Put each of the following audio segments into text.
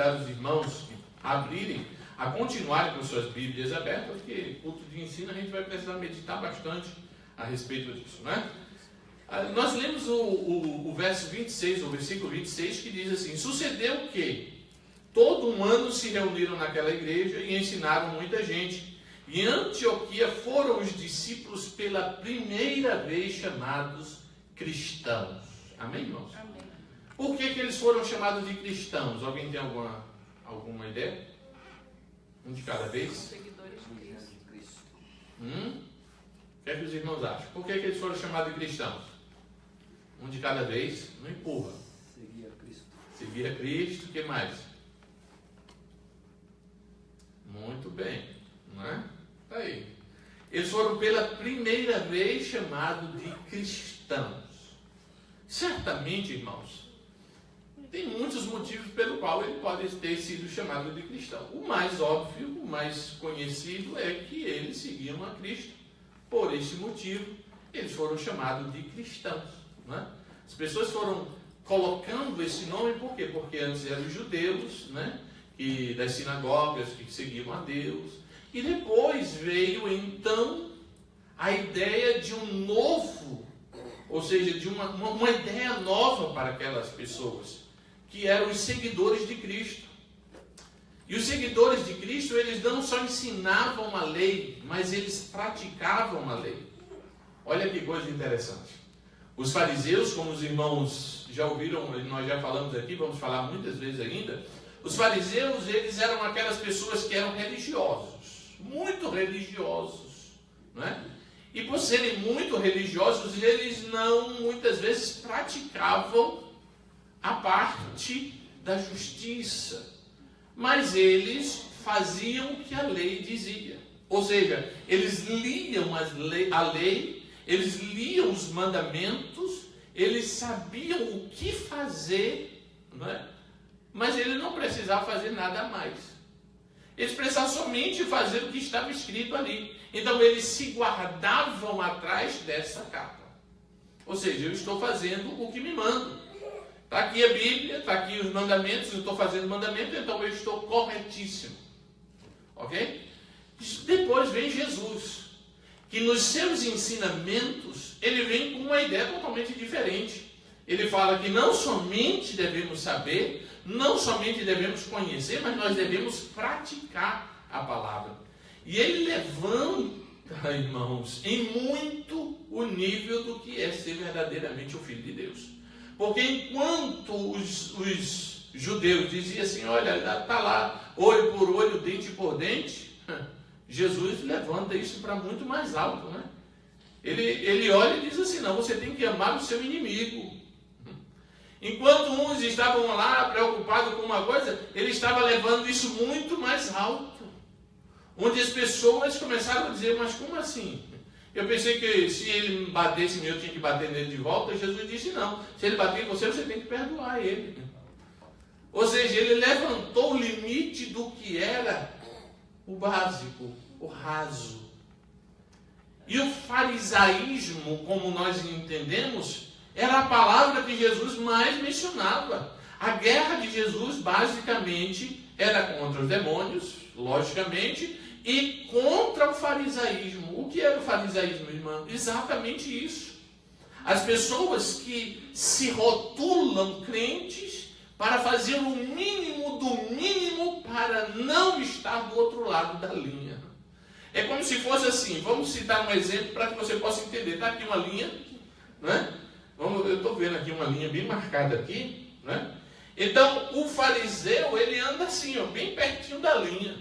convidar os irmãos a abrirem, a continuarem com suas Bíblias abertas, porque culto de ensino a gente vai precisar meditar bastante a respeito disso, né? Nós lemos o verso 26, o versículo 26, que diz assim: sucedeu que todo um ano se reuniram naquela igreja e ensinaram muita gente. E em Antioquia foram os discípulos pela primeira vez chamados cristãos. Amém, irmãos? Amém. Por que eles foram chamados de cristãos? Alguém tem alguma ideia? Um de cada vez? Seguidores de Cristo. O que é que os irmãos acham? Por que eles foram chamados de cristãos? Um de cada vez, não empurra. Seguir a Cristo. Seguir a Cristo, o que mais? Muito bem, não é? Está aí. Eles foram pela primeira vez chamados de cristãos. Certamente, irmãos, tem muitos motivos pelo qual ele pode ter sido chamado de cristão. O mais óbvio, o mais conhecido é que eles seguiam a Cristo. Por esse motivo, eles foram chamados de cristãos. Não é? As pessoas foram colocando esse nome por quê? Porque antes eram os judeus, né? E das sinagogas que seguiam a Deus. E depois veio então a ideia de um novo, ou seja, de uma ideia nova para aquelas pessoas, que eram os seguidores de Cristo. E os seguidores de Cristo, eles não só ensinavam a lei, mas eles praticavam a lei. Olha que coisa interessante. Os fariseus, como os irmãos já ouviram, nós já falamos aqui, vamos falar muitas vezes ainda, os fariseus, eles eram aquelas pessoas que eram religiosos, muito religiosos, né? E por serem muito religiosos, eles não, muitas vezes, praticavam a parte da justiça, mas eles faziam o que a lei dizia. Ou seja, eles liam a lei, eles liam os mandamentos, eles sabiam o que fazer, não é? Mas eles não precisavam fazer nada mais. Eles precisavam somente fazer o que estava escrito ali. Então eles se guardavam atrás dessa capa. Ou seja, eu estou fazendo o que me mandam. Está aqui a Bíblia, está aqui os mandamentos, eu estou fazendo mandamento, então eu estou corretíssimo. Ok? Depois vem Jesus, que nos seus ensinamentos, ele vem com uma ideia totalmente diferente. Ele fala que não somente devemos saber, não somente devemos conhecer, mas nós devemos praticar a palavra. E ele levanta, irmãos, em muito o nível do que é ser verdadeiramente o Filho de Deus. Porque enquanto os judeus diziam assim, olha, está lá, olho por olho, dente por dente, Jesus levanta isso para muito mais alto, né? Ele olha e diz assim, não, você tem que amar o seu inimigo. Enquanto uns estavam lá preocupados com uma coisa, ele estava levando isso muito mais alto. Onde as pessoas começaram a dizer, mas como assim? Eu pensei que se ele batesse em mim, eu tinha que bater nele de volta. Jesus disse, não. Se ele bater em você, você tem que perdoar ele. Ou seja, ele levantou o limite do que era o básico, o raso. E o farisaísmo, como nós entendemos, era a palavra que Jesus mais mencionava. A guerra de Jesus, basicamente, era contra os demônios, logicamente, e contra o farisaísmo. O que era o farisaísmo, irmão? Exatamente isso. As pessoas que se rotulam crentes para fazer o mínimo do mínimo para não estar do outro lado da linha. É como se fosse assim, vamos citar um exemplo para que você possa entender. Está aqui uma linha, né? Eu estou vendo aqui uma linha bem marcada aqui, né? Então, o fariseu, ele anda assim, ó, bem pertinho da linha,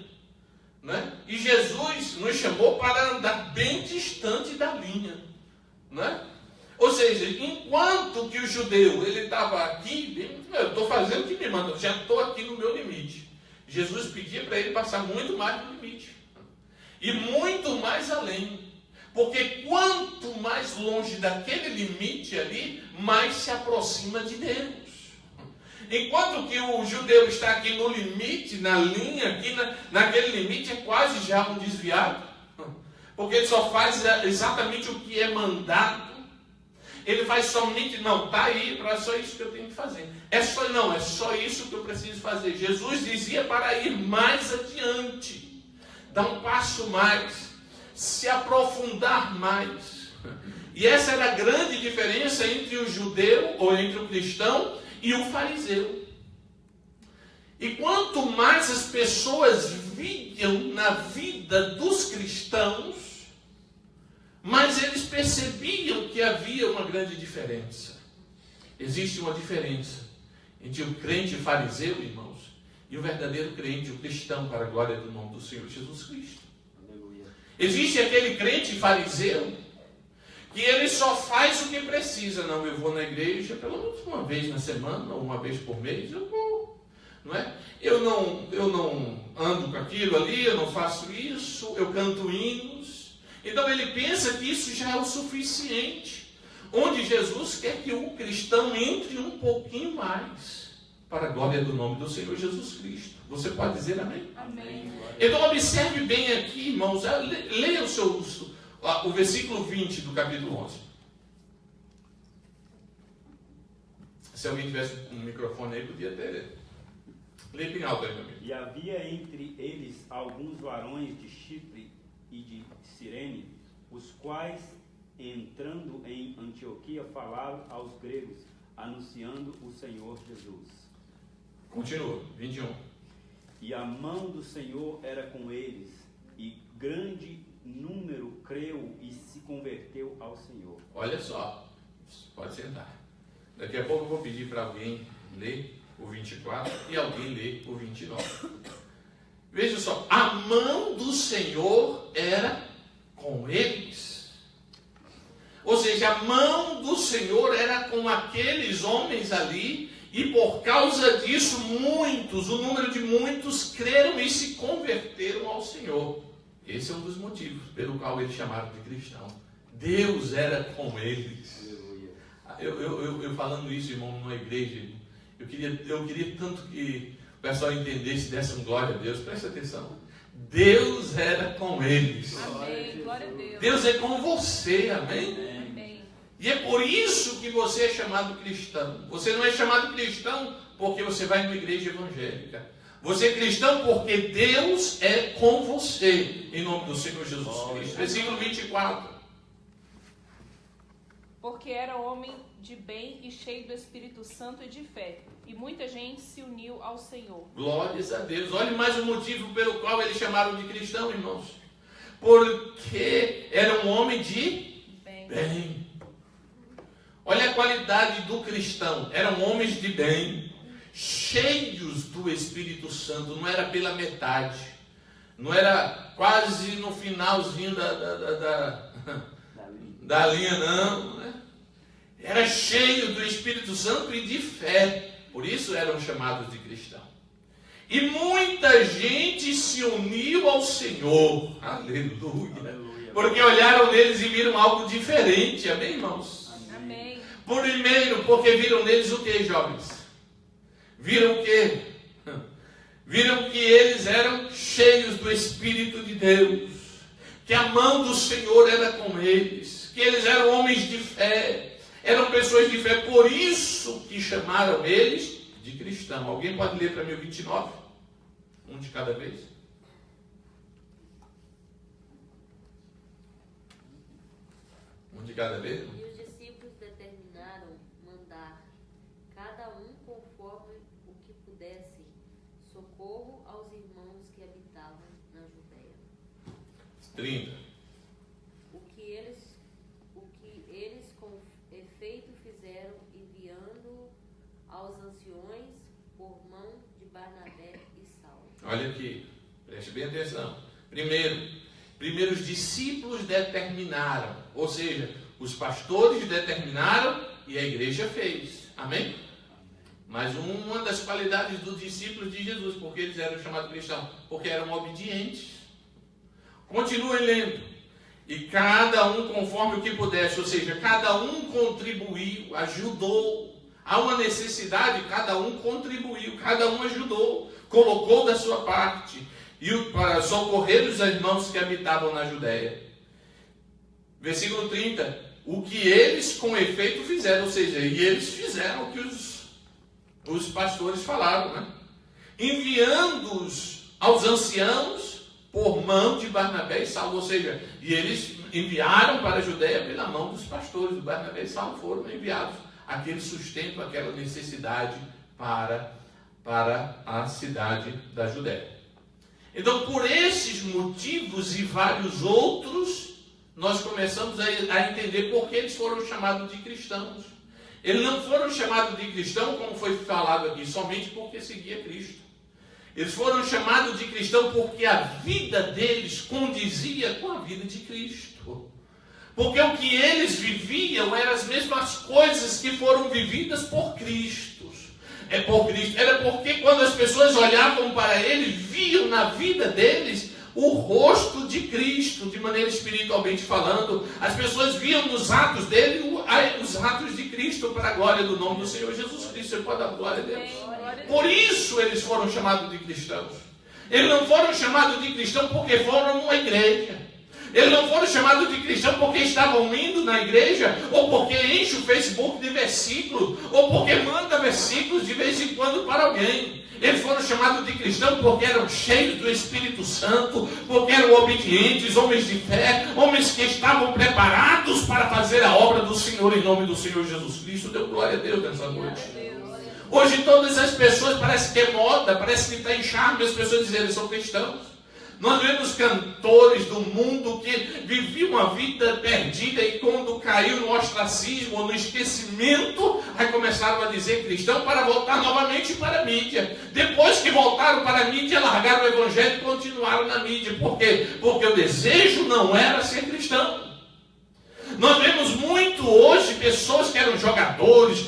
né? E Jesus nos chamou para andar bem distante da linha, né? Ou seja, enquanto que o judeu, ele estava aqui, eu estou fazendo o que me manda, já estou aqui no meu limite. Jesus pedia para ele passar muito mais do limite. E muito mais além. Porque quanto mais longe daquele limite ali, mais se aproxima de Deus. Enquanto que o judeu está aqui no limite, na linha, aqui naquele limite, é quase já um desviado. Porque ele só faz exatamente o que é mandado. ele faz somente, não, está aí, é só isso que eu tenho que fazer. É só isso que eu preciso fazer. Jesus dizia para ir mais adiante, dar um passo mais, se aprofundar mais. E essa era a grande diferença entre o judeu, ou entre o cristão, e o fariseu. E quanto mais as pessoas viam na vida dos cristãos, mas eles percebiam que havia uma grande diferença. Existe uma diferença entre o crente fariseu, irmãos, e o verdadeiro crente, o cristão, para a glória do nome do Senhor Jesus Cristo. Aleluia. Existe aquele crente fariseu que ele só faz o que precisa. Não, eu vou na igreja pelo menos uma vez na semana, ou uma vez por mês, eu vou. Não é? Eu não ando com aquilo ali, eu não faço isso, eu canto hinos. Então ele pensa que isso já é o suficiente. Onde Jesus quer que o cristão entre um pouquinho mais, para a glória do nome do Senhor Jesus Cristo. Você pode dizer amém? Amém. Então observe bem aqui, irmãos, leia o versículo 20 do capítulo 11. Se alguém tivesse um microfone aí, podia ter. Leia bem alto aí, meu amigo. E havia entre eles alguns varões de Chipre e de Cirene, os quais, entrando em Antioquia, falavam aos gregos, anunciando o Senhor Jesus. Continua, 21. E a mão do Senhor era com eles, e grande número creu e se converteu ao Senhor. Olha só, pode sentar. Daqui a pouco eu vou pedir para alguém ler o 24 e alguém ler o 29. Veja só, a mão do Senhor era com eles. Ou seja, a mão do Senhor era com aqueles homens ali, e por causa disso o número de muitos creram e se converteram ao Senhor. Esse é um dos motivos pelo qual eles chamaram de cristão. Deus era com eles. Eu falando isso, irmão, numa igreja, eu queria tanto que o pessoal entendesse, desse um glória a Deus. Presta atenção. Deus era com eles. Amém. Glória a Deus. Deus é com você, amém? Amém. E é por isso que você é chamado cristão. Você não é chamado cristão porque você vai numa igreja evangélica. Você é cristão porque Deus é com você, em nome do Senhor Jesus Cristo. Versículo 24. Porque era homem de bem e cheio do Espírito Santo e de fé, e muita gente se uniu ao Senhor. Glórias a Deus. Olhe mais o motivo pelo qual eles chamaram de cristão, irmãos. Porque era um homem de bem. Olha a qualidade do cristão. Eram homens de bem, cheios do Espírito Santo. Não era pela metade, não era quase no finalzinho da linha, não, né? Era cheio do Espírito Santo e de fé. Por isso eram chamados de cristão. E muita gente se uniu ao Senhor. Aleluia. Porque olharam neles e viram algo diferente. Amém, irmãos? Amém. Primeiro, porque viram neles o que, jovens? Viram o que? Viram que eles eram cheios do Espírito de Deus. Que a mão do Senhor era com eles. Que eles eram homens de fé. Eram pessoas de fé. Por isso que chamaram eles de cristão. Alguém pode ler para mim o 29? Um de cada vez. Um de cada vez. E os discípulos determinaram mandar, cada um conforme o que pudesse, socorro aos irmãos que habitavam na Judéia. 30. O que eles com efeito fizeram, enviando aos anciões por mão de Barnabé e Saulo. Olha aqui, preste bem atenção. Primeiro os discípulos determinaram, ou seja, os pastores determinaram e a igreja fez. Amém? Mas uma das qualidades dos discípulos de Jesus, porque eles eram chamados cristãos, porque eram obedientes. Continuem lendo. E cada um conforme o que pudesse, ou seja, cada um contribuiu, ajudou. Há uma necessidade, cada um contribuiu, cada um ajudou, colocou da sua parte, e para socorrer os irmãos que habitavam na Judéia. Versículo 30. o que eles com efeito fizeram, ou seja, e eles fizeram o que os pastores falaram, né? Enviando-os aos anciãos por mão de Barnabé e Saulo, ou seja, e eles enviaram para a Judéia pela mão dos pastores. Barnabé e Saulo foram enviados aquele sustento, aquela necessidade para a cidade da Judéia. Então, por esses motivos e vários outros, nós começamos a entender por que eles foram chamados de cristãos. Eles não foram chamados de cristão, como foi falado aqui, somente porque seguia Cristo. Eles foram chamados de cristão porque a vida deles condizia com a vida de Cristo. Porque o que eles viviam eram as mesmas coisas que foram vividas por Cristo. Era porque quando as pessoas olhavam para ele, viam na vida deles o rosto de Cristo, de maneira espiritualmente falando. As pessoas viam nos atos dele os atos de Cristo, para a glória do nome do Senhor Jesus Cristo. Você pode dar glória a Deus? Por isso eles foram chamados de cristãos. Eles não foram chamados de cristão porque foram numa igreja. Eles não foram chamados de cristão porque estavam indo na igreja, ou porque enche o Facebook de versículos, ou porque manda versículos de vez em quando para alguém. Eles foram chamados de cristão porque eram cheios do Espírito Santo, porque eram obedientes, homens de fé, homens que estavam preparados para fazer a obra do Senhor em nome do Senhor Jesus Cristo. Deu glória a Deus nessa noite. Hoje todas as pessoas, parece que é moda, parece que está em charme as pessoas dizerem que são cristãos. Nós vemos cantores do mundo que viviam uma vida perdida e quando caiu no ostracismo ou no esquecimento, aí começaram a dizer cristão para voltar novamente para a mídia. Depois que voltaram para a mídia, largaram o evangelho e continuaram na mídia. Por quê? Porque o desejo não era ser cristão. Nós vemos muito hoje pessoas que eram jogadores,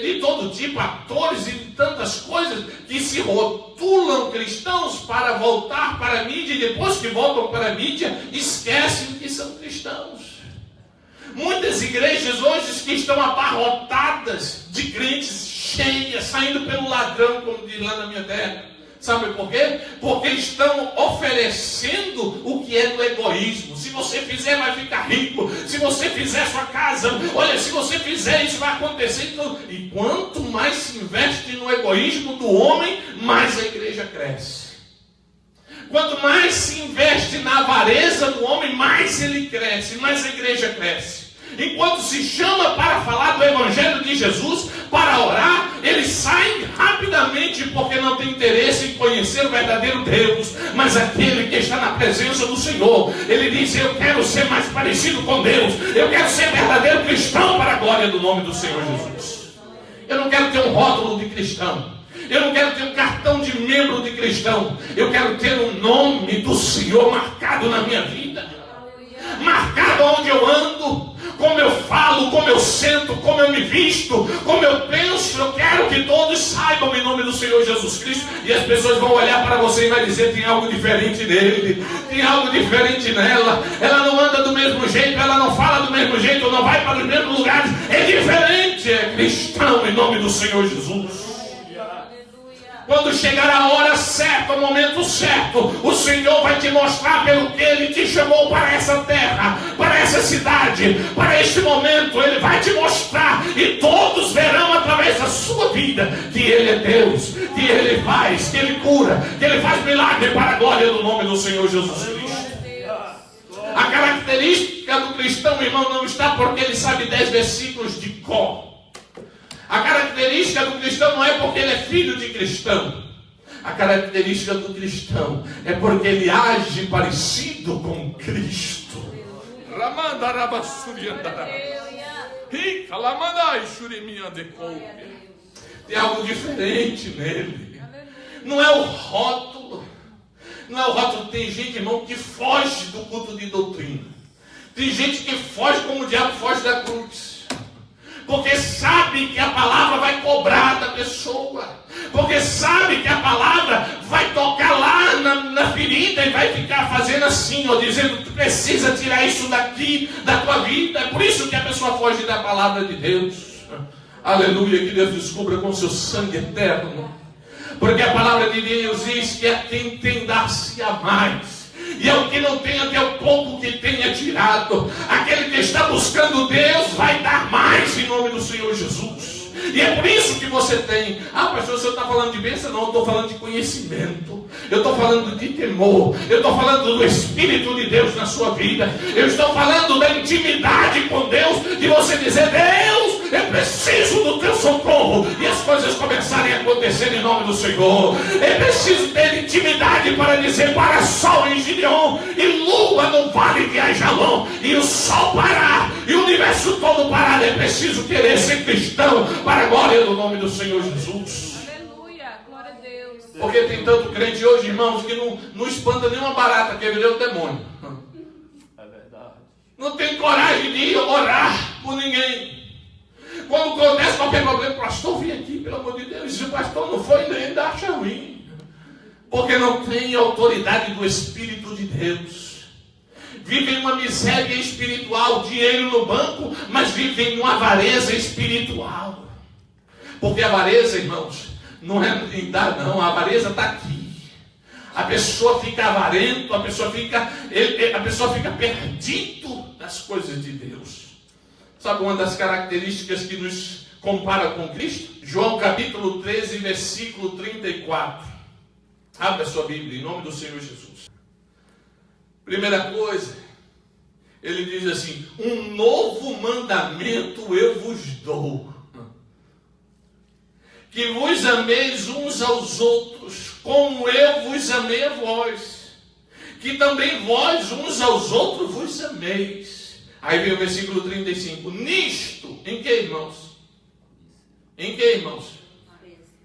de todo tipo, atores e tantas coisas, que se rotulam cristãos para voltar para a mídia e depois que voltam para a mídia, esquecem que são cristãos. Muitas igrejas hoje que estão abarrotadas de crentes cheias, saindo pelo ladrão, como diz lá na minha terra. Sabe por quê? Porque estão oferecendo o que é do egoísmo. Se você fizer, vai ficar rico. Se você fizer sua casa, olha, se você fizer, isso vai acontecer. Então, e quanto mais se investe no egoísmo do homem, mais a igreja cresce. Quanto mais se investe na avareza do homem, mais ele cresce, mais a igreja cresce. Enquanto se chama para falar do Evangelho de Jesus, para orar, eles saem rapidamente porque não tem interesse em conhecer o verdadeiro Deus, mas aquele que está na presença do Senhor. Ele diz: eu quero ser mais parecido com Deus, eu quero ser verdadeiro cristão para a glória do nome do Senhor Jesus. Eu não quero ter um rótulo de cristão, eu não quero ter um cartão de membro de cristão, eu quero ter o nome do Senhor marcado na minha vida, marcado onde eu ando, como eu falo, como eu sento, como eu me visto, como eu penso. Eu quero que todos saibam em nome do Senhor Jesus Cristo. E as pessoas vão olhar para você e vai dizer: tem algo diferente nele, tem algo diferente nela. Ela não anda do mesmo jeito, ela não fala do mesmo jeito, não vai para os mesmos lugares. É diferente, é cristão em nome do Senhor Jesus. Quando chegar a hora certa, o momento certo, o Senhor vai te mostrar pelo que Ele te chamou para essa terra, para essa cidade, para este momento. Ele vai te mostrar e todos verão através da sua vida que Ele é Deus, que Ele faz, que Ele cura, que Ele faz milagre para a glória do nome do Senhor Jesus Cristo. A característica do cristão, irmão, não está porque ele sabe 10 versículos de cor. A característica do cristão não é porque ele é filho de cristão. A característica do cristão é porque ele age parecido com Cristo. Tem algo diferente nele. Não é o rótulo. Não é o rótulo. Tem gente, irmão, que foge do culto de doutrina. Tem gente que foge como o diabo foge da cruz. Porque sabe que a palavra vai cobrar da pessoa. Porque sabe que a palavra vai tocar lá na ferida e vai ficar fazendo assim, ó, dizendo: tu precisa tirar isso daqui da tua vida. É por isso que a pessoa foge da palavra de Deus. Aleluia, que Deus descubra com seu sangue eterno. Porque a palavra de Deus diz que a quem tem dar-se-á mais. E ao que não tem, até o pouco que tenha tirado. Aquele que está buscando buscando Deus, vai dar mais em nome do Senhor Jesus. E é por isso que você tem. Ah, pastor, o senhor está falando de bênção? Não, eu estou falando de conhecimento. Eu estou falando de temor. Eu estou falando do Espírito de Deus na sua vida. Eu estou falando da intimidade com Deus, de você dizer: Deus, eu preciso do teu socorro. E as coisas começarem a acontecer em nome do Senhor. Eu preciso ter intimidade para dizer: para sol em Gideon, e lua no vale de Ajalon, e o sol parar, e o universo todo parar. É preciso querer ser cristão para a glória do nome do Senhor Jesus. Aleluia, glória a Deus. Porque tem tanto crente hoje, irmãos, que não espanta nenhuma barata, quer ver o demônio. É verdade. Não tem coragem de ir orar por ninguém. Quando acontece qualquer problema, pastor, vem aqui, pelo amor de Deus. E o pastor não foi, ainda acha ruim. Porque não tem autoridade do Espírito de Deus. Vivem uma miséria espiritual, dinheiro no banco, mas vivem uma avareza espiritual. Porque a avareza, irmãos, não é em dar, não. A avareza está aqui. A pessoa fica avarento, a pessoa fica perdido nas coisas de Deus. Sabe uma das características que nos compara com Cristo? João capítulo 13, versículo 34. Abre a sua Bíblia, em nome do Senhor Jesus. Primeira coisa, ele diz assim: um novo mandamento eu vos dou, que vos ameis uns aos outros, como eu vos amei a vós, que também vós uns aos outros vos ameis. Aí vem o versículo 35. Nisto, em que, irmãos? Em que, irmãos?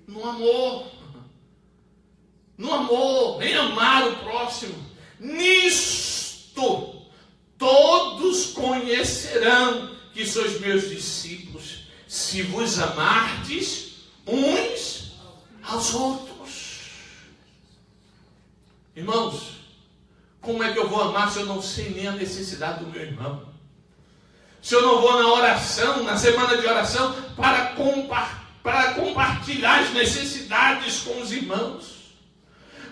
No amor. No amor, em amar o próximo. Nisto todos conhecerão que sois meus discípulos, se vos amardes uns aos outros. Irmãos, como é que eu vou amar se eu não sei nem a necessidade do meu irmão? Se eu não vou na oração, na semana de oração, para compartilhar as necessidades com os irmãos?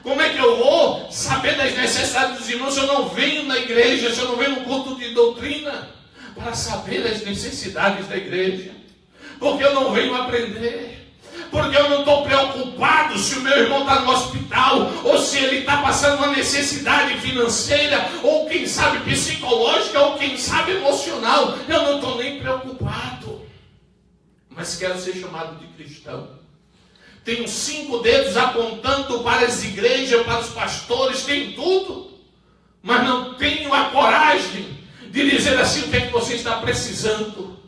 Como é que eu vou saber das necessidades dos irmãos se eu não venho na igreja, se eu não venho no culto de doutrina, para saber das necessidades da igreja? Porque eu não venho aprender. Porque eu não estou preocupado se o meu irmão está no hospital, ou se ele está passando uma necessidade financeira, ou quem sabe psicológica, ou quem sabe emocional. Eu não estou nem preocupado. Mas quero ser chamado de cristão. Tenho 5 dedos apontando para as igrejas, para os pastores, tenho tudo. Mas não tenho a coragem de dizer assim: o que é que você está precisando?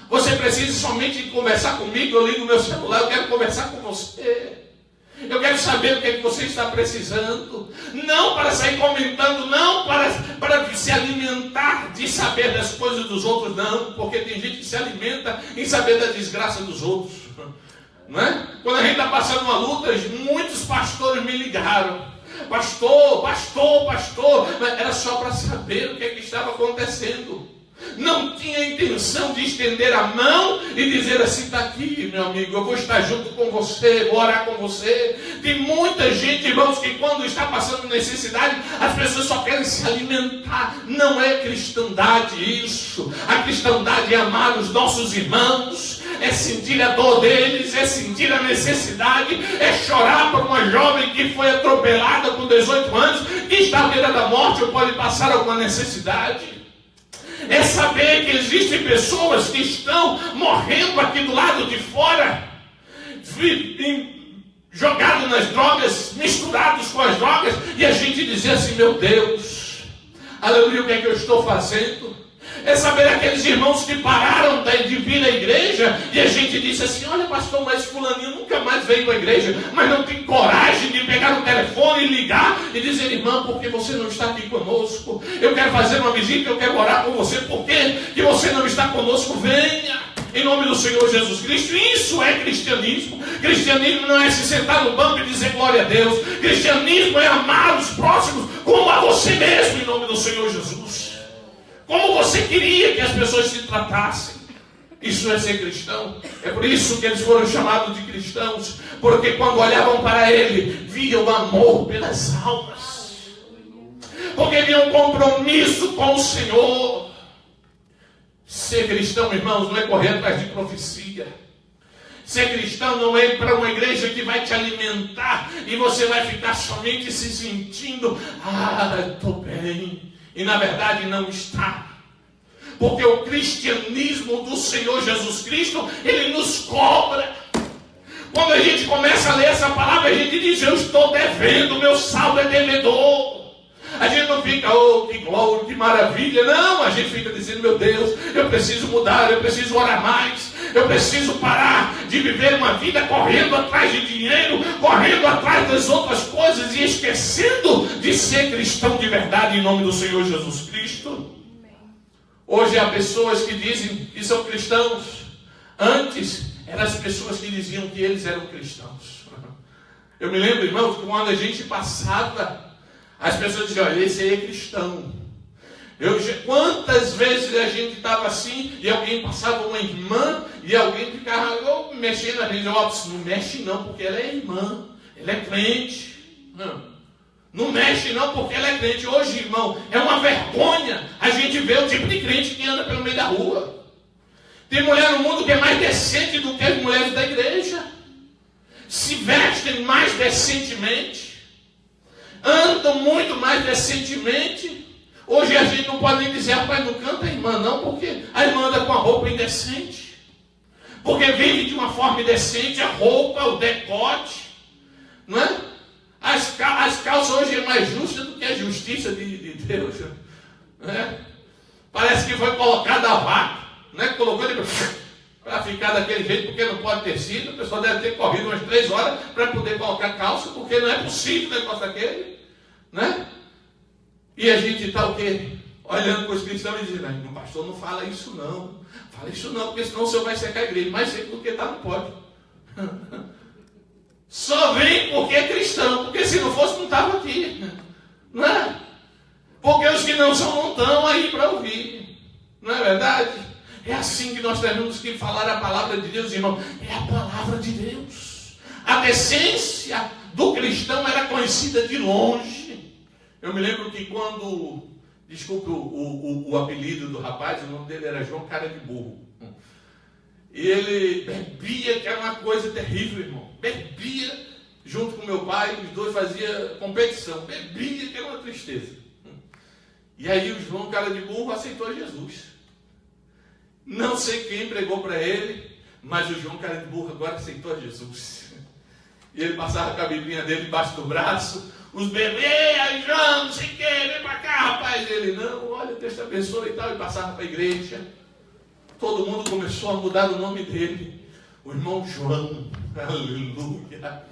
Você precisa somente conversar comigo, eu ligo meu celular, eu quero conversar com você. Eu quero saber o que é que você está precisando. Não para sair comentando, não para se alimentar de saber das coisas dos outros, não. Porque tem gente que se alimenta em saber da desgraça dos outros. Não é? Quando a gente está passando uma luta, muitos pastores me ligaram: pastor, mas era só para saber o que estava acontecendo. Não tinha intenção de estender a mão e dizer assim: está aqui, meu amigo, eu vou estar junto com você, vou orar com você. Tem muita gente, irmãos, que quando está passando necessidade, as pessoas só querem se alimentar. Não é cristandade isso. A cristandade é amar os nossos irmãos, é sentir a dor deles, é sentir a necessidade, é chorar por uma jovem que foi atropelada com 18 anos, que está à beira da morte ou pode passar alguma necessidade. É saber que existem pessoas que estão morrendo aqui do lado de fora, jogados nas drogas, misturados com as drogas, e a gente dizer assim: meu Deus, aleluia, o que é que eu estou fazendo? É saber aqueles irmãos que pararam de vir à igreja, e a gente disse assim: olha, pastor, mas fulaninho nunca mais veio à igreja, mas não tem coragem de pegar o telefone e ligar e dizer: irmã, por que você não está aqui conosco? Eu quero fazer uma visita, eu quero orar com você, por que você não está conosco? Venha, em nome do Senhor Jesus Cristo. Isso é cristianismo. Cristianismo não é se sentar no banco e dizer glória a Deus. Cristianismo é amar os próximos como a você mesmo, em nome do Senhor Jesus. Como você queria que as pessoas se tratassem. Isso é ser cristão. É por isso que eles foram chamados de cristãos. Porque quando olhavam para ele, viam amor pelas almas. Porque viam compromisso com o Senhor. Ser cristão, irmãos, não é correr atrás de profecia. Ser cristão não é ir para uma igreja que vai te alimentar e você vai ficar somente se sentindo, estou bem. E na verdade não está. Porque o cristianismo do Senhor Jesus Cristo, ele nos cobra. Quando a gente começa a ler essa palavra, a gente diz, eu estou devendo, meu saldo é devedor. A gente não fica, que glória, que maravilha. Não, a gente fica dizendo, meu Deus, eu preciso mudar, eu preciso orar mais. Eu preciso parar de viver uma vida correndo atrás de dinheiro, correndo atrás das outras coisas e esquecendo de ser cristão de verdade em nome do Senhor Jesus Cristo. Hoje há pessoas que dizem que são cristãos. Antes, eram as pessoas que diziam que eles eram cristãos. Eu me lembro, irmãos, que quando a gente passava, as pessoas diziam, olha, esse aí é cristão. Quantas vezes a gente estava assim, e alguém passava uma irmã, e alguém ficava mexendo na gente. Não mexe não, porque ela é irmã, ela é crente. Não mexe não, porque ela é crente. Hoje, irmão, é uma vergonha a gente ver o tipo de crente que anda pelo meio da rua. Tem mulher no mundo que é mais decente do que as mulheres da igreja. Se vestem mais decentemente. Andam muito mais decentemente. Hoje a gente não pode nem dizer, rapaz, não canta a irmã não, porque a irmã anda com a roupa indecente. Porque vive de uma forma indecente, a roupa, o decote. Não é? As calças hoje é mais justa do que a justiça de Deus. Né? Parece que foi colocada a vaca. Né? Colocou ele para ficar daquele jeito, porque não pode ter sido. O pessoal deve ter corrido umas 3 horas para poder colocar calça, porque não é possível o negócio daquele. Né? E a gente está o quê? Olhando para os cristãos e dizendo, o pastor não fala isso não. Fala isso não, porque senão o senhor vai secar a igreja. Mais seco do que está, não pode. Só vem porque é cristão, porque se não fosse não estava aqui. Não é? Porque os que não são não estão aí para ouvir. Não é verdade? É assim que nós temos que falar a palavra de Deus, irmão. É a palavra de Deus. A decência do cristão era conhecida de longe. Eu me lembro que quando, desculpe o apelido do rapaz, o nome dele era João Cara de Burro. E ele bebia, que era uma coisa terrível, irmão. Bebia junto com meu pai, os dois faziam competição. Bebia, que era uma tristeza. E aí o João Cara de Burro aceitou Jesus. Não sei quem pregou para ele, mas o João Cara de Burro agora aceitou Jesus. E ele passava com a biblinha dele debaixo do braço. Os bebês, aí João, não sei o que, vem para cá, rapaz. Ele, não, olha, Deus te abençoe e tal. E passava para a igreja. Todo mundo começou a mudar o nome dele. O irmão João, aleluia.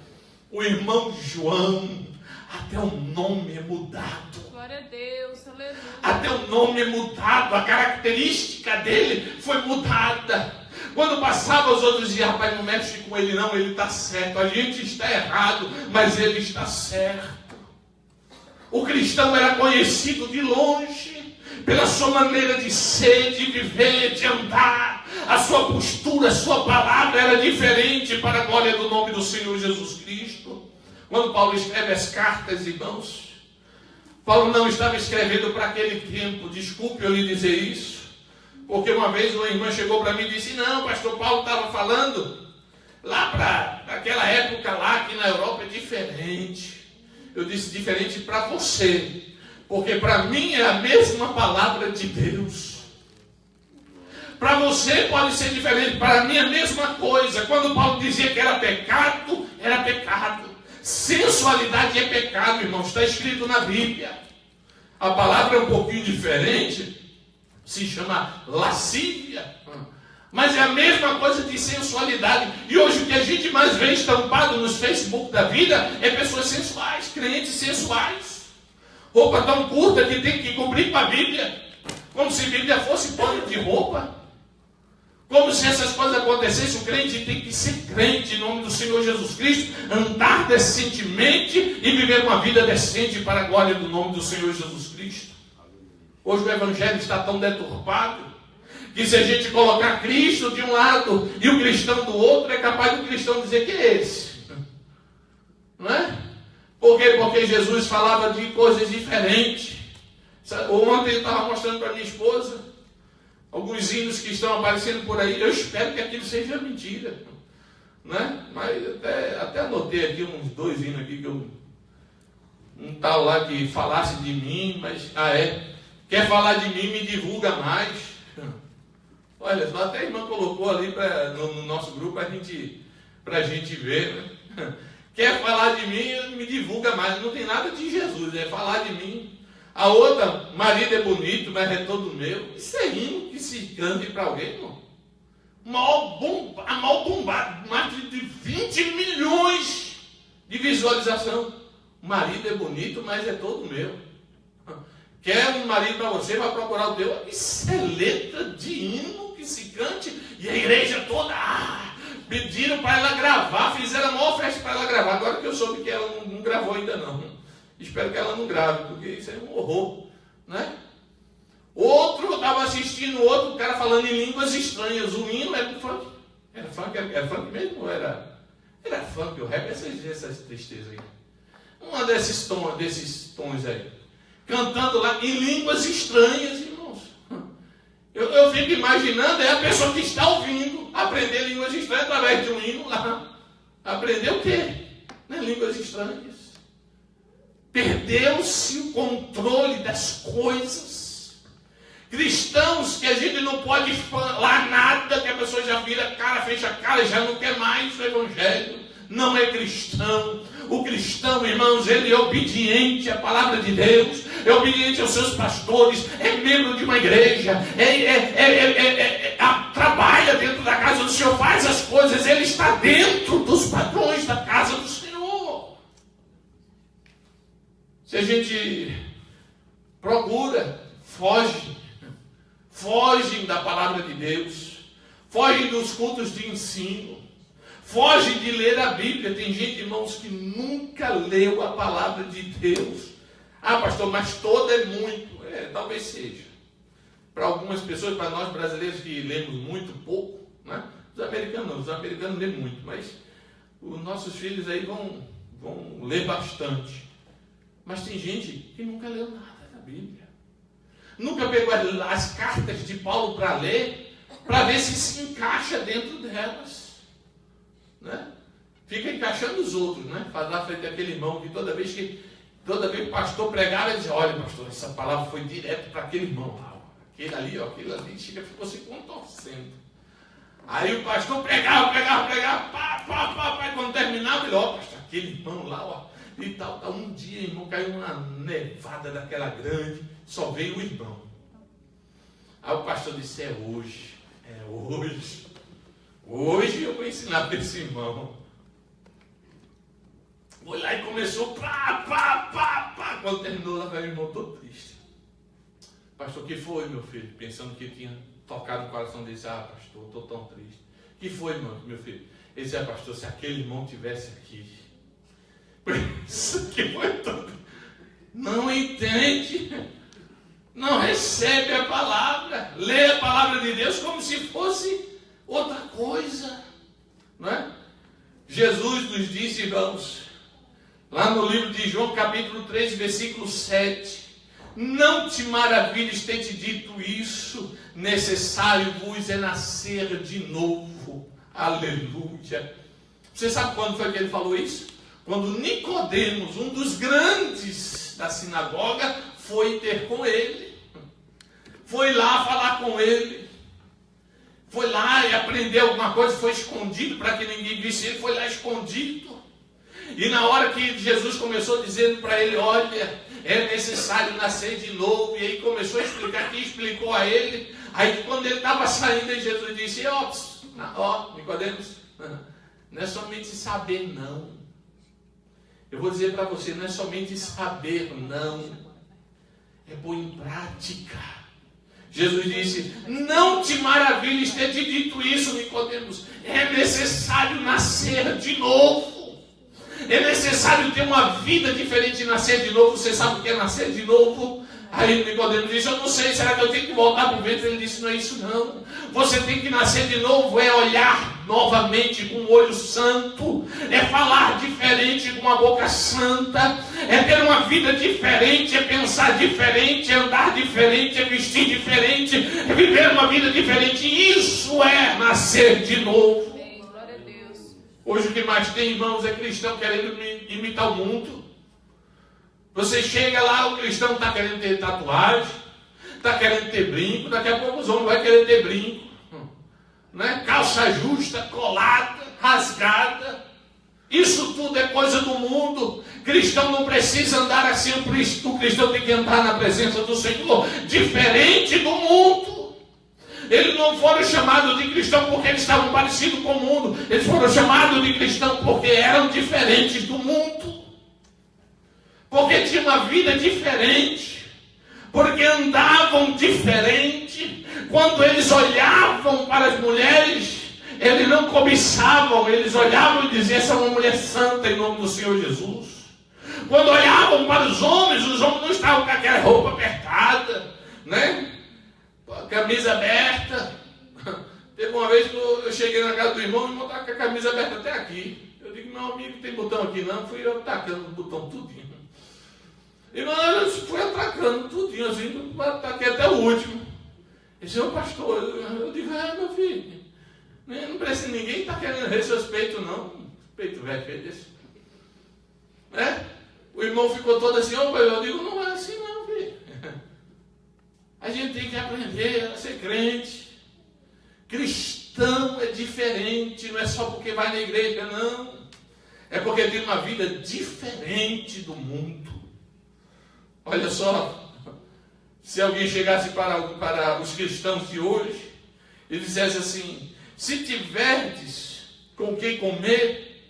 O irmão João, até o nome é mudado. Glória a Deus, aleluia. Até o nome é mudado, a característica dele foi mudada. Quando passava, os outros diziam, rapaz, não mexe com ele não, ele está certo. A gente está errado, mas ele está certo. O cristão era conhecido de longe, pela sua maneira de ser, de viver, de andar. A sua postura, a sua palavra era diferente para a glória do nome do Senhor Jesus Cristo. Quando Paulo escreve as cartas, irmãos, Paulo não estava escrevendo para aquele tempo. Desculpe eu lhe dizer isso, porque uma vez uma irmã chegou para mim e disse, não, pastor Paulo estava falando lá para aquela época lá, que na Europa é diferente. Eu disse, diferente para você, porque para mim é a mesma palavra de Deus. Para você pode ser diferente, para mim é a mesma coisa. Quando Paulo dizia que era pecado, era pecado. Sensualidade é pecado, irmão, está escrito na Bíblia. A palavra é um pouquinho diferente, se chama lascívia, mas é a mesma coisa de sensualidade. E hoje o que a gente mais vê estampado nos Facebook da vida é pessoas sensuais, crentes sensuais. Roupa tão curta que tem que cumprir com a Bíblia, como se a Bíblia fosse pano de roupa. Como se essas coisas acontecessem. O crente tem que ser crente em nome do Senhor Jesus Cristo, andar decentemente e viver uma vida decente para a glória do nome do Senhor Jesus Cristo. Hoje o Evangelho está tão deturpado que se a gente colocar Cristo de um lado e o cristão do outro, é capaz do cristão dizer que é esse. Não é? Por quê? Porque Jesus falava de coisas diferentes. Ontem eu estava mostrando para minha esposa alguns hinos que estão aparecendo por aí, eu espero que aquilo seja mentira, né? Mas até anotei aqui uns 2 hinos aqui que um tal lá que falasse de mim, mas quer falar de mim, me divulga mais. Olha só, até a irmã colocou ali no nosso grupo pra gente ver, né? Quer falar de mim, me divulga mais. Não tem nada de Jesus, é falar de mim. A outra, marido é bonito, mas é todo meu. Isso é hino que se cante para alguém, irmão. Mal bombado, mais de 20 milhões de visualização. O marido é bonito, mas é todo meu. Quer um marido para você, vai procurar o teu. Isso é letra de hino que se cante. E a igreja toda pediram para ela gravar, fizeram a maior festa para ela gravar. Agora que eu soube que ela não gravou ainda não. Espero que ela não grave, porque isso é um horror, né? Outro estava assistindo outro cara falando em línguas estranhas. O hino era funk. Era funk mesmo ou era funk, o rap, essas tristezas aí. Uma desses tons aí. Cantando lá em línguas estranhas, irmãos. Eu fico imaginando, a pessoa que está ouvindo aprender línguas estranhas através de um hino lá. Aprender o quê? Línguas estranhas. Perdeu-se o controle das coisas. Cristãos que a gente não pode falar nada, que a pessoa já vira a cara, fecha a cara, já não quer mais o evangelho. Não é cristão. O cristão, irmãos, ele é obediente à palavra de Deus, é obediente aos seus pastores, é membro de uma igreja, trabalha dentro da casa do Senhor, faz as coisas, ele está dentro dos padrões da casa do Senhor. Se a gente procura, fogem da palavra de Deus, fogem dos cultos de ensino, foge de ler a Bíblia. Tem gente, irmãos, que nunca leu a palavra de Deus. Pastor, mas toda é muito. Talvez seja. Para algumas pessoas, para nós brasileiros que lemos muito pouco, né? Os americanos lêem muito, mas os nossos filhos aí vão ler bastante. Mas tem gente que nunca leu nada da Bíblia. Nunca pegou as cartas de Paulo para ler, para ver se encaixa dentro delas. Né? Fica encaixando os outros, né? Faz lá frente àquele irmão que toda vez que o pastor pregava, ele dizia: olha, pastor, essa palavra foi direto para aquele irmão lá. Aquele ali, ficou se contorcendo. Aí o pastor pregava, pá, quando terminava, ele: ó, pastor, aquele irmão lá, ó, e tal. Um dia, irmão, caiu uma nevada daquela grande, só veio o irmão. Aí o pastor disse: é hoje. Hoje eu vou ensinar para esse irmão. Foi lá e começou, pá. Quando terminou, lá veio o irmão todo triste. Pastor, o que foi, meu filho? Pensando que tinha tocado o coração dele. Pastor, estou tão triste. O que foi, meu filho? Ele disse: pastor, se aquele irmão tivesse aqui. Isso que foi tudo. Não entende. Não recebe a palavra. Lê a palavra de Deus como se fosse outra coisa, não é? Jesus nos disse, irmãos, lá no livro de João, capítulo 3, versículo 7: não te maravilhes ter te dito isso, necessário vos é nascer de novo. Aleluia. Você sabe quando foi que ele falou isso? Quando Nicodemos, um dos grandes da sinagoga, foi ter com ele. Foi lá falar com ele. Foi lá e aprendeu alguma coisa, foi escondido para que ninguém visse ele, foi lá escondido. E na hora que Jesus começou dizendo para ele: olha, é necessário nascer de novo, e aí começou a explicar, que explicou a ele. Aí quando ele estava saindo, Jesus disse: ó, Nicodemos, não é somente saber não. Eu vou dizer para você, não é somente saber não, é pôr em prática. Jesus disse: não te maravilhes ter te dito isso, Nicodemos. É necessário nascer de novo. É necessário ter uma vida diferente e nascer de novo. Você sabe o que é nascer de novo? Aí Nicodemos disse: eu não sei, será que eu tenho que voltar para o ventre? Ele disse: não é isso não. Você tem que nascer de novo, é olhar novamente com um olho santo, é falar diferente com uma boca santa, é ter uma vida diferente, é pensar diferente, é andar diferente, é vestir diferente, é viver uma vida diferente. Isso é nascer de novo. Amém. Glória a Deus. Hoje o que mais tem, irmãos, é cristão querendo imitar o mundo. Você chega lá, o cristão está querendo ter tatuagem, está querendo ter brinco, daqui a pouco os homens vão querer ter brinco, né? Calça justa, colada, rasgada. Isso tudo é coisa do mundo. Cristão não precisa andar assim, o cristão tem que andar na presença do Senhor, diferente do mundo. Eles não foram chamados de cristão porque eles estavam parecidos com o mundo, eles foram chamados de cristão porque eram diferentes do mundo. Porque tinha uma vida diferente, porque andavam diferente. Quando eles olhavam para as mulheres, eles não cobiçavam, eles olhavam e diziam: essa é uma mulher santa em nome do Senhor Jesus. Quando olhavam para os homens não estavam com aquela roupa apertada, né? Camisa aberta. Teve uma vez que eu cheguei na casa do irmão e estava com a camisa aberta até aqui. Eu digo: meu amigo, tem botão aqui não? Fui eu tacando o botão tudinho. E eu fui atracando tudinho assim, ataquei até o último. Ele disse: ô pastor, eu digo: meu filho, não precisa, ninguém está querendo ver seus peitos não. Peito velho, feio desse. Né? O irmão ficou todo assim: eu digo: não é assim não, filho. A gente tem que aprender a ser crente. Cristão é diferente, não é só porque vai na igreja, não. É porque tem uma vida diferente do mundo. Olha só, se alguém chegasse para os cristãos de hoje e dissesse assim: se tiverdes com quem comer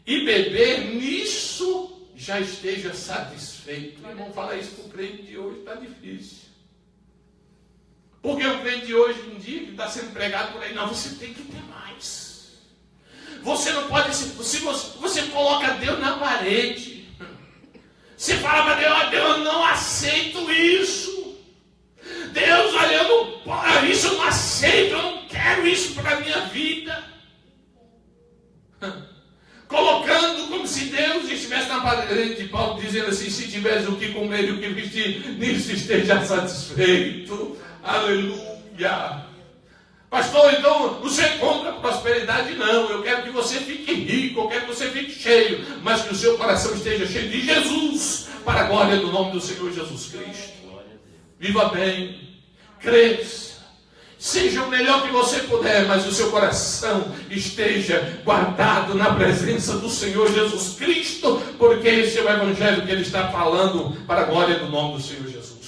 e beber, nisso já esteja satisfeito. Irmão, falar isso para o crente de hoje está difícil. Porque o crente de hoje em dia, que está sendo pregado por aí, não, você tem que ter mais. Você não pode, se você coloca Deus na parede. Você fala para Deus: Deus, eu não aceito isso. Deus, olha, isso eu não aceito, eu não quero isso para a minha vida. Colocando como se Deus estivesse na parede de Paulo, dizendo assim: se tiveres o que comer e o que vestir, nisso esteja satisfeito. Aleluia. Pastor, então você encontra prosperidade? Não, eu quero que você fique rico, eu quero que você fique cheio, mas que o seu coração esteja cheio de Jesus, para a glória do nome do Senhor Jesus Cristo. Viva bem, cresça, seja o melhor que você puder, mas o seu coração esteja guardado na presença do Senhor Jesus Cristo, porque esse é o evangelho que ele está falando, para a glória do nome do Senhor Jesus.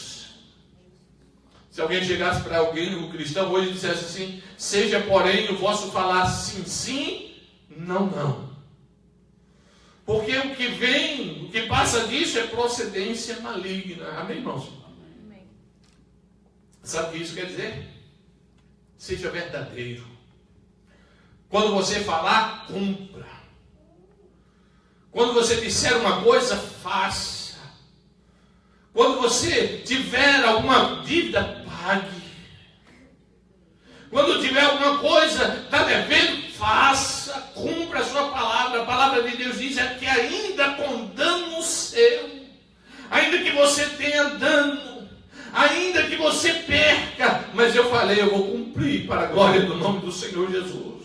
Se alguém chegasse para alguém, um cristão, hoje e dissesse assim: seja, porém, o vosso falar sim, sim, não, não. Porque o que vem, o que passa disso é procedência maligna. Amém, irmãos? Amém. Sabe o que isso quer dizer? Seja verdadeiro. Quando você falar, cumpra. Quando você disser uma coisa, faça. Quando você tiver alguma dívida, pague. Quando tiver alguma coisa, está devendo, faça, cumpra a sua palavra. A palavra de Deus diz que ainda com dano seu, ainda que você tenha dano, ainda que você perca, mas eu falei, eu vou cumprir para a glória do nome do Senhor Jesus.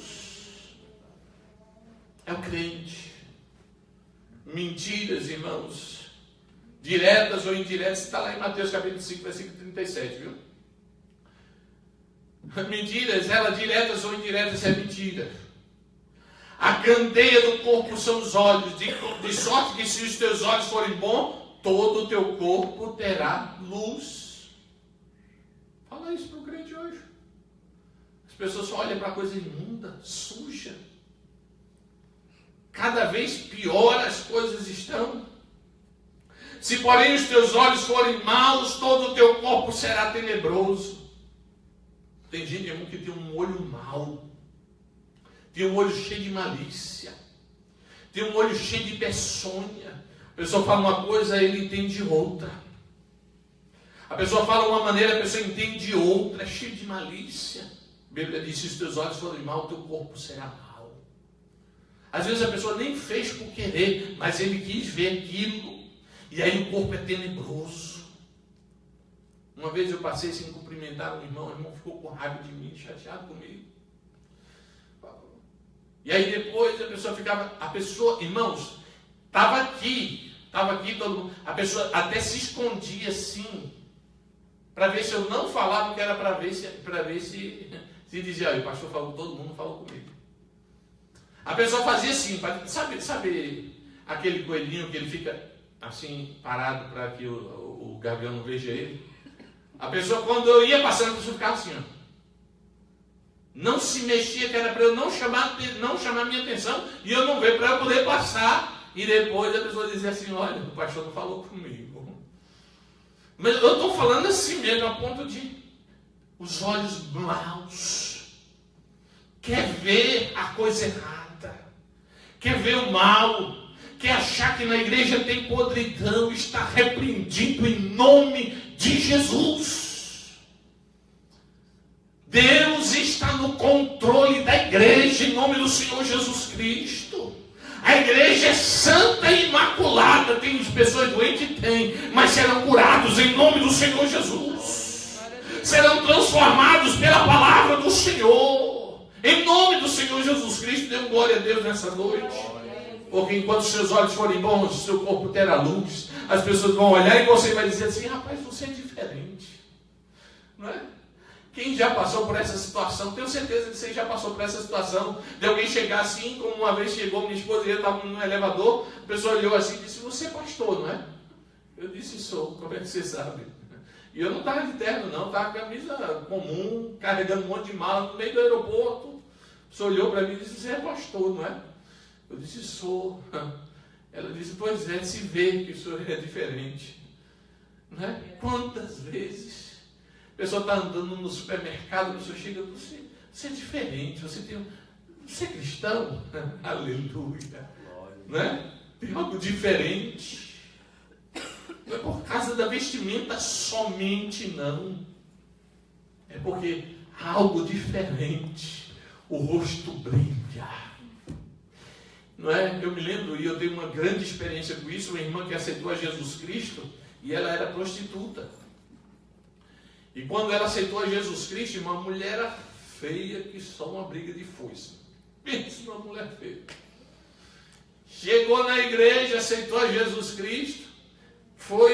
É o crente. Mentiras, irmãos, diretas ou indiretas, está lá em Mateus capítulo 5, versículo 37, viu? Mentiras, elas diretas ou indiretas, é mentira. A candeia do corpo são os olhos, de sorte que se os teus olhos forem bons, todo o teu corpo terá luz. Fala isso para o crente hoje. As pessoas só olham para coisa imunda, suja. Cada vez pior as coisas estão. Se porém os teus olhos forem maus, todo o teu corpo será tenebroso. Tem gente, irmão, que tem um olho mau, tem um olho cheio de malícia, tem um olho cheio de peçonha. A pessoa fala uma coisa, ele entende outra. A pessoa fala uma maneira, a pessoa entende outra, é cheio de malícia. A Bíblia diz: se os teus olhos forem maus, o teu corpo será mau. Às vezes a pessoa nem fez por querer, mas ele quis ver aquilo. E aí o corpo é tenebroso. Uma vez eu passei sem cumprimentar o irmão ficou com raiva de mim, chateado comigo. E aí depois a pessoa, irmãos, estava aqui todo mundo, a pessoa até se escondia assim, para ver se eu não falava, que era para ver se dizia: olha, o pastor falou, todo mundo falou comigo. A pessoa fazia assim, sabe aquele coelhinho que ele fica assim, parado para que o gavião não veja ele? A pessoa, quando eu ia passando, a pessoa ficava assim, ó. Não se mexia, que era para eu não chamar minha atenção e eu não ver, para eu poder passar. E depois a pessoa dizia assim: olha, o pastor não falou comigo. Mas eu estou falando assim mesmo, a ponto de os olhos maus. Quer ver a coisa errada, quer ver o mal, quer achar que na igreja tem podridão, está repreendido em nome de Jesus. Deus está no controle da igreja em nome do Senhor Jesus Cristo. A igreja é santa e imaculada. Tem pessoas doentes? Tem, mas serão curados em nome do Senhor Jesus. Serão transformados pela palavra do Senhor. Em nome do Senhor Jesus Cristo, dê glória a Deus nessa noite. Porque enquanto os seus olhos forem bons, o seu corpo terá luz. As pessoas vão olhar e você vai dizer assim: rapaz, você é diferente. Não é? Quem já passou por essa situação, tenho certeza que você já passou por essa situação, de alguém chegar assim, como uma vez chegou minha esposa e eu estava no elevador, a pessoa olhou assim e disse: você é pastor, não é? Eu disse: sou, como é que você sabe? E eu não estava de terno não, estava com camisa comum, carregando um monte de mala no meio do aeroporto. A pessoa olhou para mim e disse: você é pastor, não é? Eu disse: sou. Ela disse: pois é, se vê que o senhor é diferente. Não é? Quantas vezes a pessoa está andando no supermercado, a pessoa chega: você é diferente, você é cristão? Aleluia. Não é? Tem algo diferente. Não é por causa da vestimenta somente, não. É porque há algo diferente. O rosto brilha. Não é? Eu me lembro, e eu tenho uma grande experiência com isso, uma irmã que aceitou a Jesus Cristo, e ela era prostituta. E quando ela aceitou a Jesus Cristo, uma mulher era feia que só uma briga de foice. Pensa numa mulher feia. Chegou na igreja, aceitou a Jesus Cristo,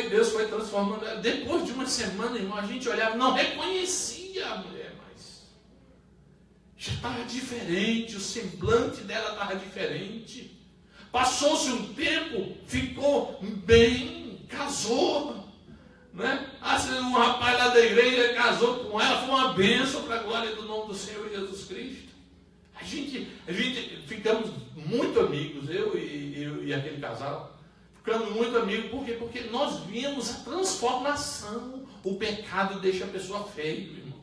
Deus foi transformando ela. Depois de uma semana, irmão, a gente olhava, não reconhecia a mulher mais. Já estava diferente, o semblante dela estava diferente. Passou-se um tempo, ficou bem, casou. Né? Um rapaz lá da igreja casou com ela, foi uma bênção para a glória do nome do Senhor Jesus Cristo. A gente ficamos muito amigos, eu e aquele casal. Ficamos muito amigos, por quê? Porque nós vimos a transformação. O pecado deixa a pessoa feia, irmão.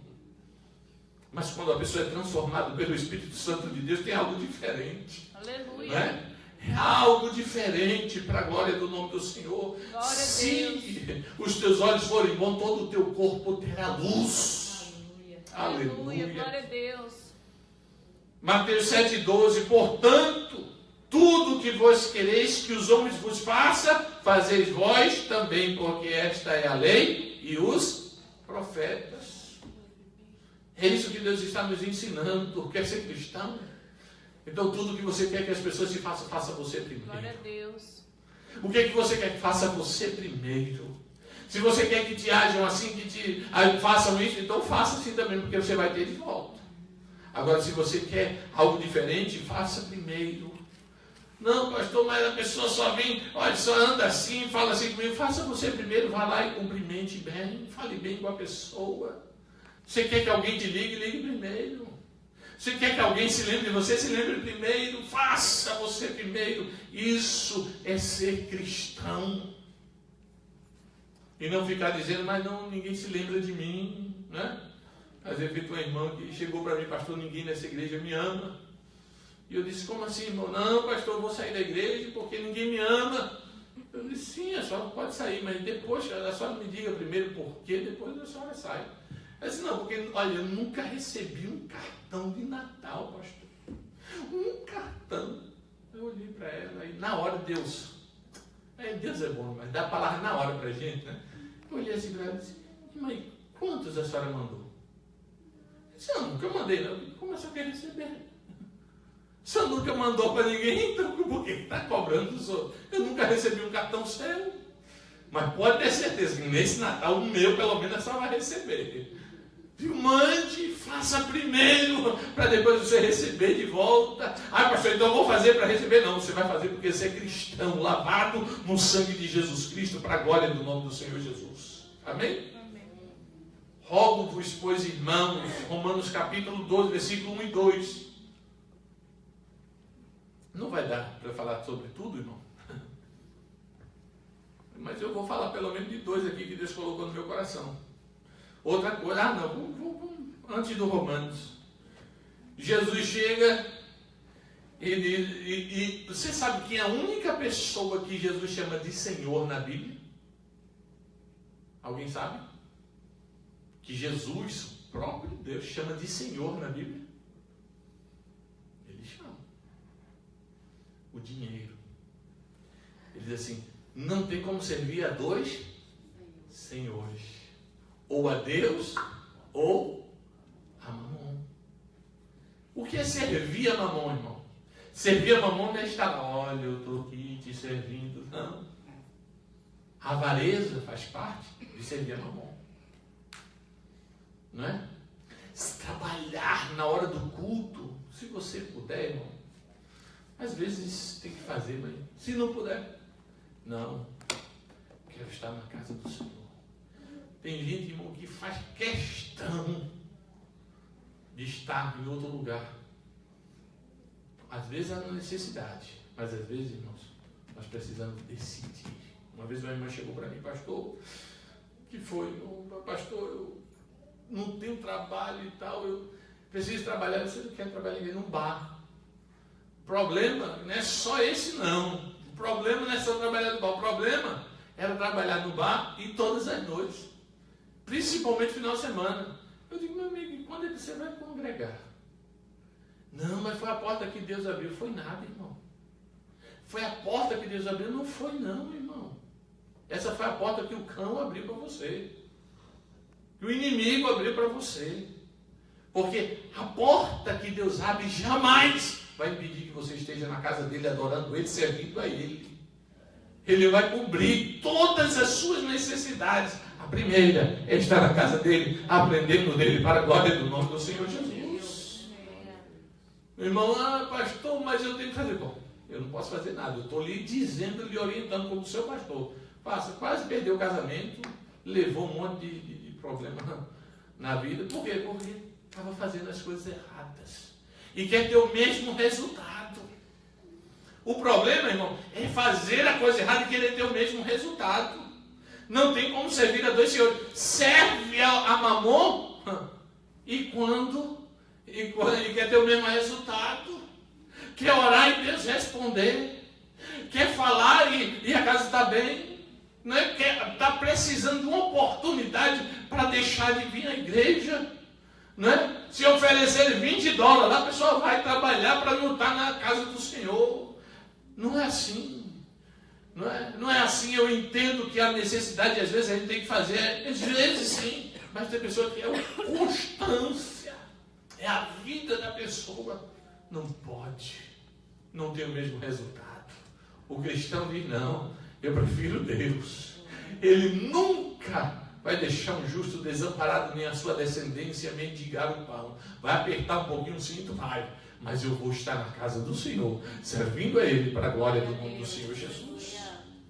Mas quando a pessoa é transformada pelo Espírito Santo de Deus, tem algo diferente. Aleluia. Né? É algo diferente para a glória do nome do Senhor. Glória Se os teus olhos forem bons, todo o teu corpo terá luz. Aleluia. Aleluia. Glória a Deus. Mateus 7,12. Portanto, tudo que vós quereis que os homens vos façam, fazeis vós também, porque esta é a lei e os profetas. É isso que Deus está nos ensinando. Quer ser cristão? Então tudo que você quer que as pessoas te façam, faça você primeiro. Glória a Deus. O que é que você quer que faça você primeiro? Se você quer que te ajam assim, que te façam isso, então faça assim também, porque você vai ter de volta. Agora, se você quer algo diferente, faça primeiro. Não, pastor, mas a pessoa só vem, olha, só anda assim, fala assim comigo. Faça você primeiro, vá lá e cumprimente bem, fale bem com a pessoa. Você quer que alguém te ligue, ligue primeiro. Você quer que alguém se lembre de você, se lembre primeiro. Faça você primeiro. Isso é ser cristão. E não ficar dizendo: mas não, ninguém se lembra de mim, né? Às vezes tem uma irmã que chegou para mim: pastor, ninguém nessa igreja me ama. E eu disse: como assim, irmão? Não, pastor, eu vou sair da igreja porque ninguém me ama. Eu disse: sim, a senhora pode sair, mas depois a senhora me diga primeiro por quê, depois a senhora sai. Eu disse, não, porque, olha, eu nunca recebi um cartão de Natal, pastor. Um cartão. Eu olhei para ela e na hora Deus é bom, mas dá a palavra na hora para a gente, né? Eu olhei assim para ela e disse, mãe, quantos a senhora mandou? Eu disse, eu nunca mandei, não. Como a senhora quer receber? A senhora nunca mandou para ninguém, então por que está cobrando dos outros? Eu nunca recebi um cartão seu. Mas pode ter certeza que nesse Natal, o meu, pelo menos, a senhora vai receber. Viu? Mande, faça primeiro, para depois você receber de volta. Ah, pastor, então eu vou fazer para receber. Não, você vai fazer porque você é cristão, lavado no sangue de Jesus Cristo, para a glória do nome do Senhor Jesus. Amém? Amém. Rogo-vos, pois, irmãos, Romanos capítulo 12, versículo 1 e 2. Não vai dar para falar sobre tudo, irmão. Mas eu vou falar pelo menos de 2 aqui que Deus colocou no meu coração. Outra coisa, vamos antes do Romanos. Jesus chega e você sabe quem é a única pessoa que Jesus chama de Senhor na Bíblia? Alguém sabe? Que Jesus, o próprio Deus, chama de Senhor na Bíblia? Ele chama. O dinheiro. Ele diz assim, não tem como servir a 2 senhores. Ou a Deus, ou a Mamon. O que é servir a Mamon, irmão? Servir a Mamon não é estar, olha, eu estou aqui te servindo. Não. A avareza faz parte de servir a Mamon. Não é? Trabalhar na hora do culto, se você puder, irmão. Às vezes tem que fazer, mas se não puder, não. Quero estar na casa do Senhor. Tem gente, irmão, que faz questão de estar em outro lugar. Às vezes há necessidade, mas às vezes, irmãos, nós precisamos decidir. Uma vez uma irmã chegou para mim, pastor, que foi? Pastor, eu não tenho trabalho e tal, eu preciso trabalhar. Você não quer trabalhar num bar. O problema não é só esse, não. O problema não é só trabalhar no bar. O problema era trabalhar no bar e todas as noites. Principalmente final de semana. Eu digo, meu amigo, quando é que você vai congregar? Não, mas foi a porta que Deus abriu. Foi nada, irmão. Foi a porta que Deus abriu? Não foi não, irmão. Essa foi a porta que o cão abriu para você. Que o inimigo abriu para você. Porque a porta que Deus abre jamais vai impedir que você esteja na casa dele, adorando ele, servindo a ele. Ele vai cobrir todas as suas necessidades. A primeira é estar na casa dele, aprendendo dele para a glória do nome do Senhor Jesus. Meu irmão, pastor, mas eu tenho que fazer. Bom, eu não posso fazer nada. Eu estou lhe dizendo, lhe orientando como seu pastor. Quase perdeu o casamento, levou um monte de problema na vida. Por quê? Porque estava fazendo as coisas erradas. E quer ter o mesmo resultado. O problema, irmão, é fazer a coisa errada e querer ter o mesmo resultado. Não tem como servir a 2 senhores. Serve a Mamon e quando quer ter o mesmo resultado. Quer orar e Deus responder. Quer falar e a casa está bem. Não é? Está precisando de uma oportunidade para deixar de vir à igreja. Não é? Se oferecer $20, a pessoa vai trabalhar para não estar na casa do Senhor. Não é assim. Não é assim. Eu entendo que a necessidade, às vezes, a gente tem que fazer. Às vezes, sim. Mas tem pessoa que é constância. É a vida da pessoa. Não pode. Não tem o mesmo resultado. O cristão diz, não, eu prefiro Deus. Ele nunca vai deixar um justo desamparado, nem a sua descendência mendigar o pão. Vai apertar um pouquinho o cinto? Vai. Mas eu vou estar na casa do Senhor, servindo a Ele para a glória do nome do Senhor Jesus.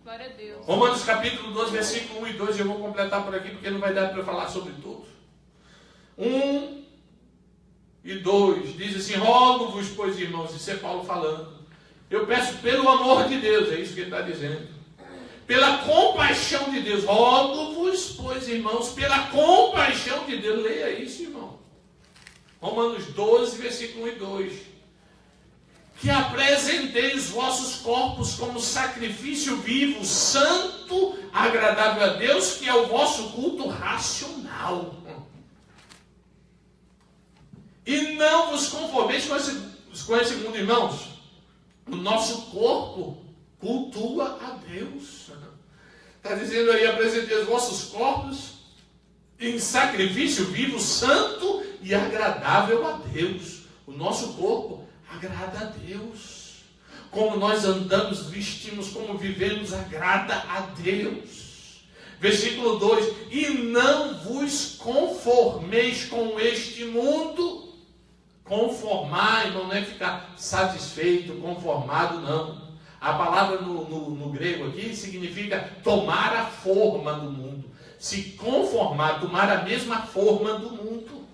Glória a Deus. Romanos capítulo 12, versículo 1 e 2, eu vou completar por aqui, porque não vai dar para eu falar sobre tudo. 1 e 2, diz assim, rogo-vos, pois, irmãos, isso é Paulo falando. Eu peço pelo amor de Deus, é isso que ele está dizendo. Pela compaixão de Deus, rogo-vos, pois, irmãos, pela compaixão de Deus. Leia isso, irmão. Romanos 12, versículo 1 e 2. Que apresenteis os vossos corpos como sacrifício vivo, santo, agradável a Deus, que é o vosso culto racional. E não vos conformeis com esse mundo, irmãos. O nosso corpo cultua a Deus. Está dizendo aí, apresentei os vossos corpos em sacrifício vivo, santo e agradável a Deus. O nosso corpo agrada a Deus. Como nós andamos, vestimos, como vivemos, agrada a Deus. Versículo 2: e não vos conformeis com este mundo. Conformar, irmão, não é ficar satisfeito, conformado, não. A palavra no grego aqui significa tomar a forma do mundo. Se conformar, tomar a mesma forma do mundo.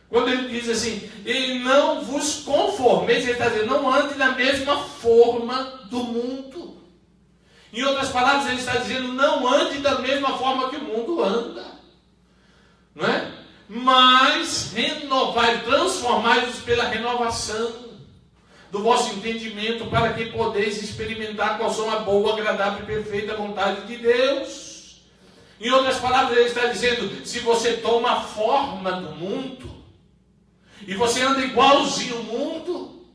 Quando ele diz assim, e não vos conformeis, ele está dizendo, não ande na mesma forma do mundo. Em outras palavras, ele está dizendo, não ande da mesma forma que o mundo anda. Não é? Mas renovai, transformai-vos pela renovação do vosso entendimento, para que podeis experimentar qual são a boa, agradável e perfeita vontade de Deus. Em outras palavras, ele está dizendo, se você toma a forma do mundo, e você anda igualzinho ao mundo,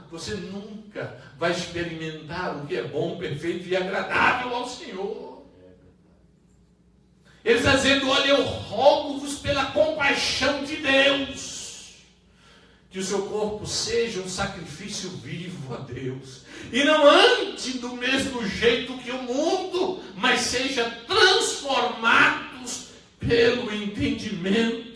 você nunca vai experimentar o que é bom, perfeito e agradável ao Senhor. Ele está dizendo, olha, eu rogo-vos pela compaixão de Deus, que o seu corpo seja um sacrifício vivo a Deus. E não ande do mesmo jeito que o mundo, mas seja transformados pelo entendimento.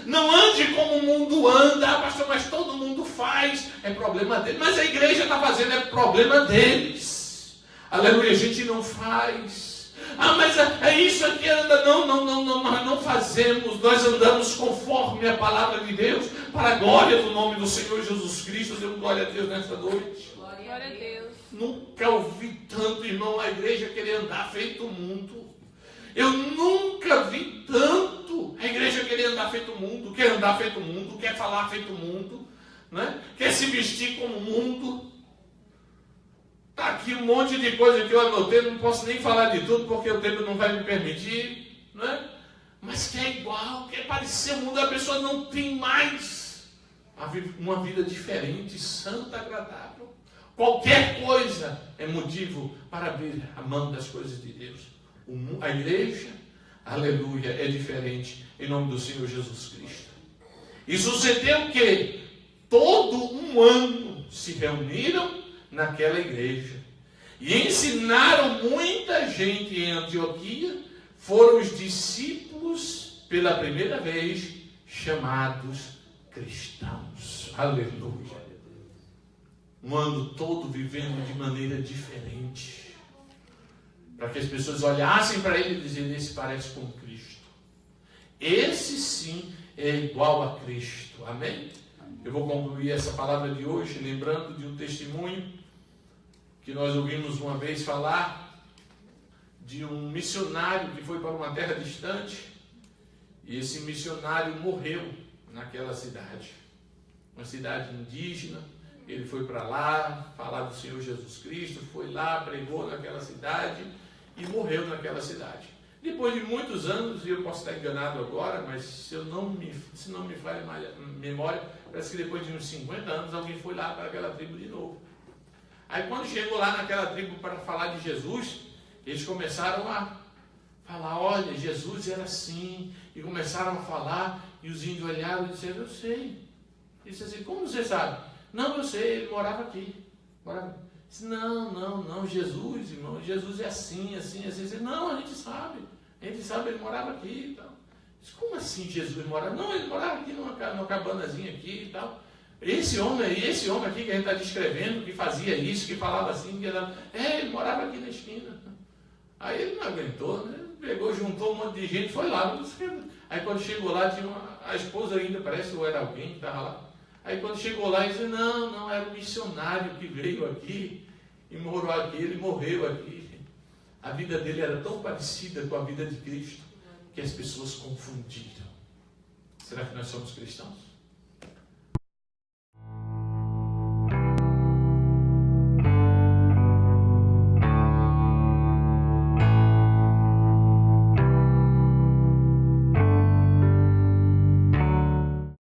Não ande como o mundo anda. Ah, pastor, mas todo mundo faz. É problema deles. Mas a igreja está fazendo, é problema deles. Aleluia, a gente não faz. Ah, mas é isso aqui anda. Não, nós não fazemos. Nós andamos conforme a palavra de Deus, para a glória do nome do Senhor Jesus Cristo. Dê glória a Deus nesta noite. Glória a Deus. Nunca ouvi tanto, irmão, a igreja querer andar feito o mundo. Eu nunca vi tanto a igreja querer andar feito o mundo, quer andar feito o mundo, quer falar feito o mundo, né? Quer se vestir como o mundo. Está aqui um monte de coisa que eu anotei, não posso nem falar de tudo, porque o tempo não vai me permitir, né? Mas quer igual, quer parecer o mundo, a pessoa não tem mais uma vida diferente, santa, agradável. Qualquer coisa é motivo para abrir a mão das coisas de Deus. A igreja, aleluia, é diferente, em nome do Senhor Jesus Cristo. E sucedeu que todo um ano se reuniram naquela igreja e ensinaram muita gente em Antioquia. Foram os discípulos pela primeira vez chamados cristãos. Aleluia. Um ano todo vivendo de maneira diferente, para que as pessoas olhassem para ele e dizerem, esse parece com Cristo. Esse sim é igual a Cristo. Amém? Eu vou concluir essa palavra de hoje lembrando de um testemunho que nós ouvimos uma vez falar de um missionário que foi para uma terra distante, e esse missionário morreu naquela cidade, uma cidade indígena. Ele foi para lá falar do Senhor Jesus Cristo, foi lá, pregou naquela cidade e morreu naquela cidade. Depois de muitos anos, e eu posso estar enganado agora, mas se não me falha a memória, parece que depois de uns 50 anos alguém foi lá para aquela tribo de novo. Aí quando chegou lá naquela tribo para falar de Jesus, eles começaram a falar, olha, Jesus era assim, e começaram a falar, e os índios olharam e disseram, eu sei. Ele disse assim, como você sabe? Não, eu sei, ele morava aqui. Disse, não, Jesus, irmão, Jesus é assim. Disse, não, a gente sabe, ele morava aqui e tal. Disse, como assim Jesus morava? Não, ele morava aqui numa cabanazinha aqui e tal. Esse homem aqui que a gente está descrevendo, que fazia isso, que falava assim, ele morava aqui na esquina. Aí ele não aguentou, né? Pegou, juntou um monte de gente, foi lá. Aí quando chegou lá, tinha a esposa ainda, parece, ou era alguém que estava lá. Aí quando chegou lá, ele disse, não, era um missionário que veio aqui e morou aqui, ele morreu aqui. A vida dele era tão parecida com a vida de Cristo que as pessoas confundiram. Será que nós somos cristãos?